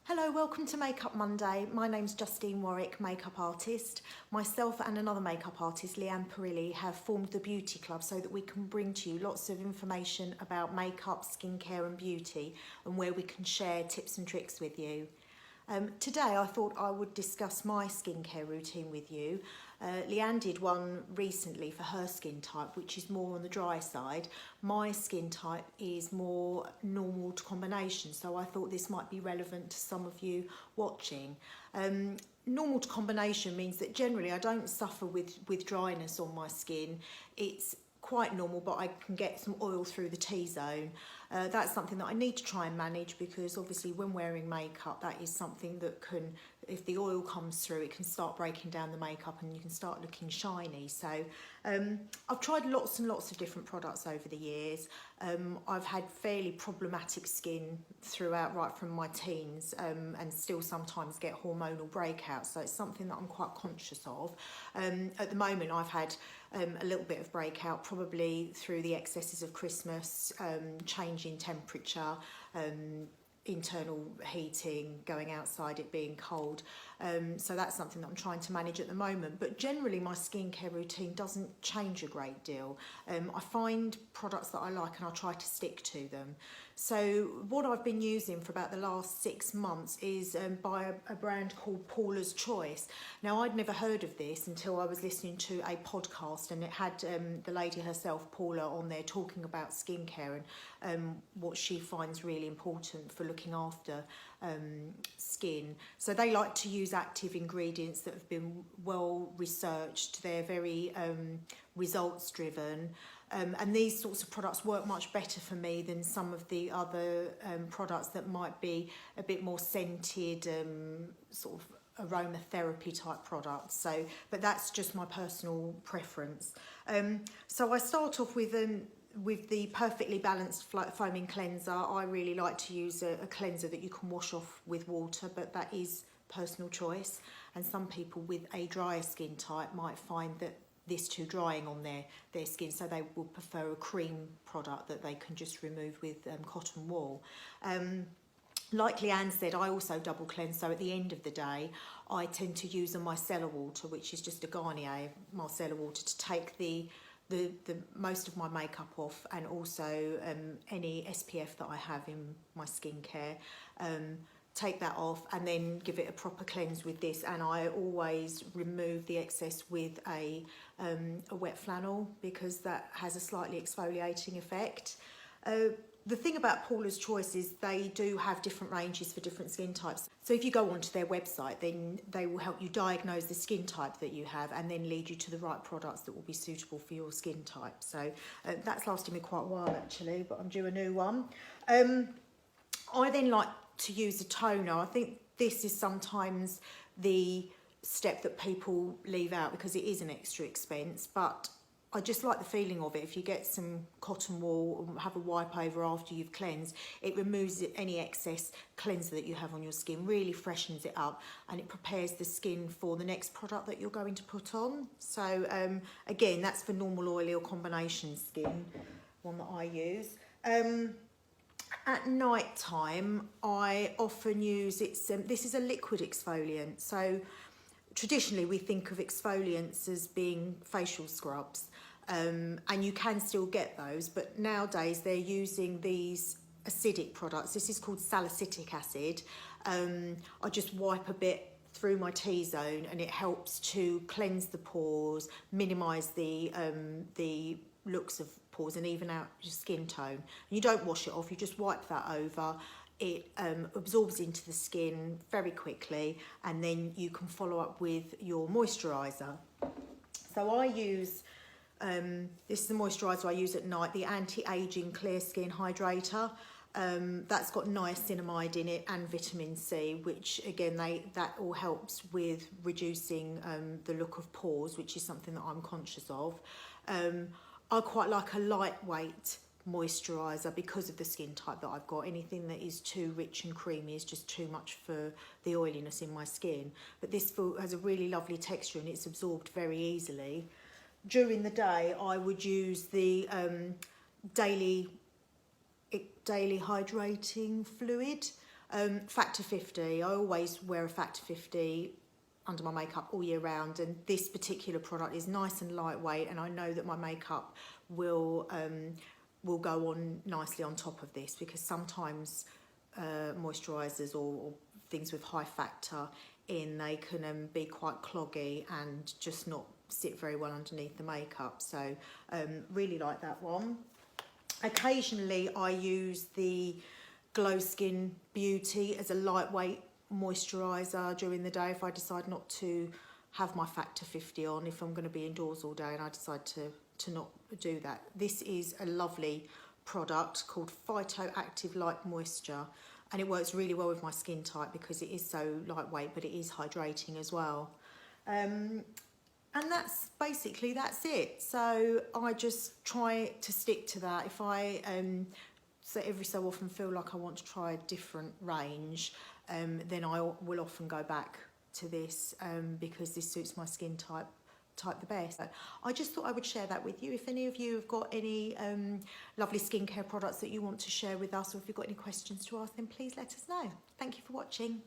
Hello, welcome to Makeup Monday. My name's Justine Warwick, makeup artist. Myself and another makeup artist, Leanne, have formed the Beauty Club so that we can bring to you lots of information about makeup, skincare and beauty, and where we can share tips and tricks with you. Today I thought I would discuss my skincare routine with you. Leanne did one recently for her skin type, which is more on the dry side. My skin type is more normal to combination, so I thought this might be relevant to some of you watching. Normal to combination means that generally I don't suffer with dryness on my skin. It's quite normal, but I can get some oil through the T-zone. That's something that I need to try and manage, because obviously when wearing makeup, that is something that can, if the oil comes through, it can start breaking down the makeup and you can start looking shiny. So I've tried lots and lots of different products over the years. I've had fairly problematic skin throughout, right from my teens, and still sometimes get hormonal breakouts, so it's something that I'm quite conscious of. At the moment I've had a little bit of breakout, probably through the excesses of Christmas, change in temperature, internal heating, going outside, it being cold. So that's something that I'm trying to manage at the moment. But generally my skincare routine doesn't change a great deal. I find products that I like and I try to stick to them. So what I've been using for about the last 6 months is by a brand called Paula's Choice. Now, I'd never heard of this until I was listening to a podcast, and it had the lady herself, Paula, on there talking about skincare and what she finds really important for looking after skin. So they like to use active ingredients that have been well researched. They're very results driven. And these sorts of products work much better for me than some of the other products that might be a bit more scented, sort of aromatherapy type products. So, but that's just my personal preference. So I start off with the Perfectly Balanced Foaming Cleanser. I really like to use a cleanser that you can wash off with water, but that is personal choice. And some people with a drier skin type might find that this too drying on their skin, so they would prefer a cream product that they can just remove with cotton wool. Like Leanne said, I also double cleanse, so at the end of the day I tend to use a micellar water, which is just a Garnier micellar water, to take the most of my makeup off, and also any SPF that I have in my skincare. Take that off and then give it a proper cleanse with this, and I always remove the excess with a wet flannel, because that has a slightly exfoliating effect. The thing about Paula's Choice is they do have different ranges for different skin types. So if you go onto their website, then they will help you diagnose the skin type that you have and then lead you to the right products that will be suitable for your skin type. So that's lasted me quite a while actually, but I'm due a new one. I then like to use a toner. I think this is sometimes the step that people leave out because it is an extra expense, but I just like the feeling of it. If you get some cotton wool and have a wipe over after you've cleansed, it removes any excess cleanser that you have on your skin, really freshens it up, and it prepares the skin for the next product that you're going to put on. So again, that's for normal oily or combination skin, one that I use. At night time, I often use this is a liquid exfoliant. So traditionally we think of exfoliants as being facial scrubs, and you can still get those, but nowadays they're using these acidic products. This is called salicylic acid. I just wipe a bit through my T-zone and it helps to cleanse the pores, minimise the looks of pores and even out your skin tone. And you don't wash it off, you just wipe that over. It absorbs into the skin very quickly, and then you can follow up with your moisturiser. So I use, this is the moisturiser I use at night, the Anti-Aging Clear Skin Hydrator. That's got niacinamide in it and vitamin C, which again, that all helps with reducing the look of pores, which is something that I'm conscious of. I quite like a lightweight moisturiser because of the skin type that I've got. Anything that is too rich and creamy is just too much for the oiliness in my skin. But this has a really lovely texture and it's absorbed very easily. During the day, I would use the daily hydrating fluid. Factor 50, I always wear a Factor 50 under my makeup all year round, and this particular product is nice and lightweight, and I know that my makeup will go on nicely on top of this, because sometimes moisturisers or things with high factor they can be quite cloggy and just not sit very well underneath the makeup. So really like that one. Occasionally I use the Glow Skin Beauty as a lightweight moisturiser during the day if I decide not to have my Factor 50 on, if I'm going to be indoors all day and I decide to not do that. This is a lovely product called Phytoactive Light Moisture, and it works really well with my skin type because it is so lightweight, but it is hydrating as well. And that's it. So I just try to stick to that. If I so every so often feel like I want to try a different range, then I will often go back to this because this suits my skin type the best. I just thought I would share that with you. If any of you have got any lovely skincare products that you want to share with us, or if you've got any questions to ask, then please let us know. Thank you for watching.